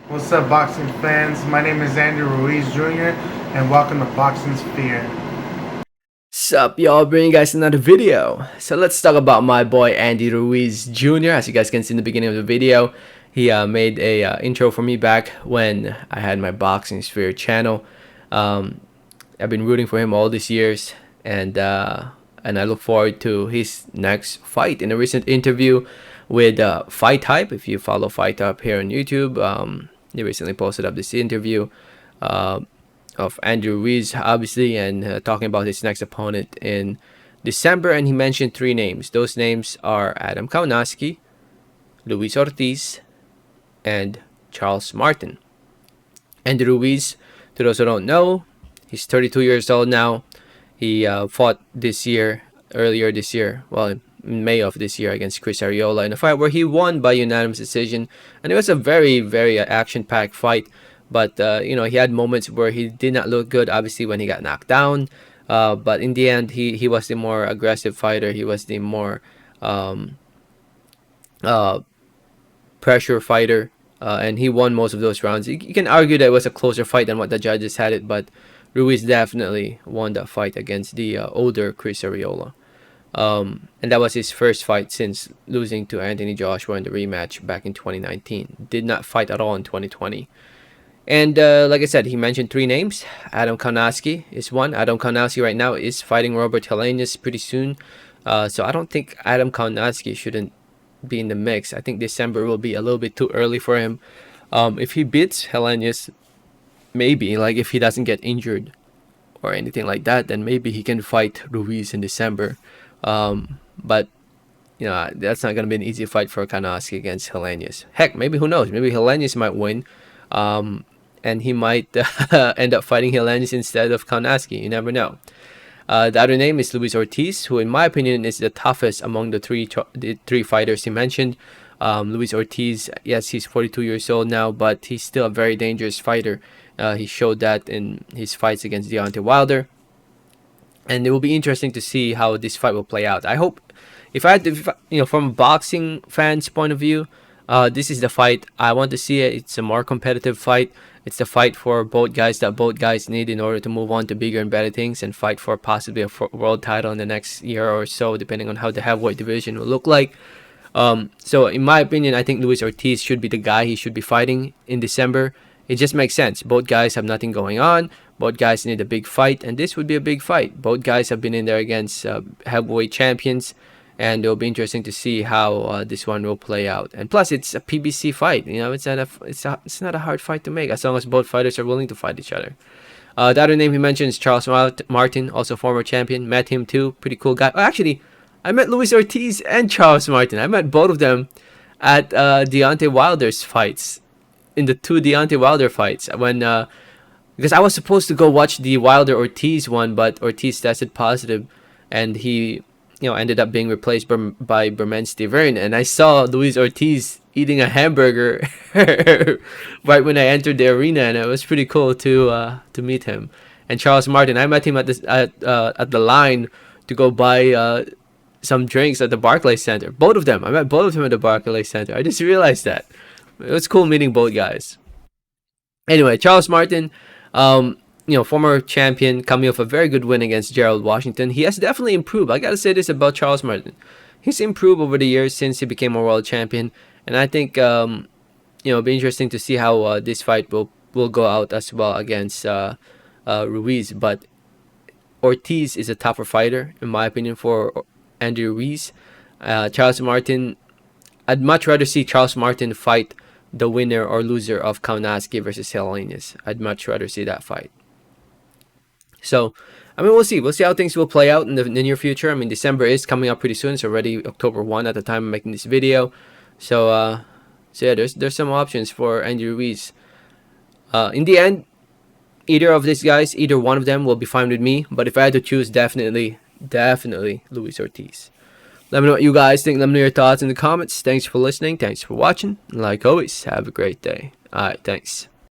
What's up, boxing fans? My name is Andy Ruiz Jr. and welcome to Boxing Sphere. Sup y'all, bringing you guys another video. So let's talk about my boy Andy Ruiz Jr. As you guys can see in the beginning of the video, he made a intro for me back when I had my Boxing Sphere channel. I've been rooting for him all these years, and I look forward to his next fight. In a recent interview with Fight Hype, if you follow Fight Hype here on YouTube, they recently posted up this interview of Andrew Ruiz, obviously, and talking about his next opponent in December. And he mentioned three names. Those names are Adam Kownacki, Luis Ortiz, and Charles Martin. Andrew Ruiz, to those who don't know, he's 32 years old now. He fought earlier this year, well, in May of this year, against Chris Arreola in a fight where he won by unanimous decision. And it was a very, very action-packed fight. But, he had moments where he did not look good, obviously, when he got knocked down. But in the end, he was the more aggressive fighter. He was the more pressure fighter. And he won most of those rounds. You can argue that it was a closer fight than what the judges had it. But Ruiz definitely won that fight against the older Chris Arreola. And that was his first fight since losing to Anthony Joshua in the rematch back in 2019. Did not fight at all in 2020. And like I said, he mentioned three names. Adam Kownacki is one. Adam Kownacki right now is fighting Robert Helenius pretty soon. So I don't think Adam Kownacki shouldn't be in the mix. I think December will be a little bit too early for him. If he beats Helenius, maybe, like if he doesn't get injured or anything like that, then maybe he can fight Ruiz in December. But that's not going to be an easy fight for Kownacki against Helenius. Heck, maybe, who knows? Maybe Helenius might win. And he might end up fighting Helenius instead of Kownacki. You never know. The other name is Luis Ortiz, who in my opinion is the toughest among the three fighters he mentioned. Luis Ortiz, yes, he's 42 years old now, but he's still a very dangerous fighter. He showed that in his fights against Deontay Wilder. And it will be interesting to see how this fight will play out. I hope, if I had to, from a boxing fan's point of view, this is the fight I want to see. It's a more competitive fight. It's the fight for both guys that both guys need in order to move on to bigger and better things and fight for possibly a world title in the next year or so, depending on how the heavyweight division will look like. So in my opinion, I think Luis Ortiz should be the guy he should be fighting in December. It just makes sense. Both guys have nothing going on. Both guys need a big fight, and this would be a big fight. Both guys have been in there against heavyweight champions, and it'll be interesting to see how this one will play out. And plus, it's a PBC fight. It's not a hard fight to make as long as both fighters are willing to fight each other. The other name he mentioned is Charles Martin, also former champion. Met him too. Pretty cool guy. Oh, actually, I met Luis Ortiz and Charles Martin. I met both of them at Deontay Wilder's fights. In the two Deontay Wilder fights, because I was supposed to go watch the Wilder Ortiz one, but Ortiz tested positive, and he ended up being replaced by Bermane Stiverne. And I saw Luis Ortiz eating a hamburger right when I entered the arena, and it was pretty cool to meet him. And Charles Martin, I met him at the line to go buy some drinks at the Barclays Center. Both of them, I met both of them at the Barclays Center. I just realized that. It was cool meeting both guys. Anyway, Charles Martin, former champion, coming off a very good win against Gerald Washington. He has definitely improved. I gotta say this about Charles Martin. He's improved over the years since he became a world champion. And I think, it'll be interesting to see how this fight will go out as well against Ruiz. But Ortiz is a tougher fighter, in my opinion, for Andy Ruiz. Charles Martin, I'd much rather see Charles Martin fight the winner or loser of Kownacki versus Helenius. I'd much rather see that fight. So, we'll see. We'll see how things will play out in the near future. December is coming up pretty soon. It's already October 1 at the time I'm making this video. So yeah, there's some options for Andy Ruiz. In the end, either of these guys, either one of them will be fine with me. But if I had to choose, definitely Luis Ortiz. Let me know what you guys think. Let me know your thoughts in the comments. Thanks for listening. Thanks for watching. Like always, have a great day. Alright, thanks.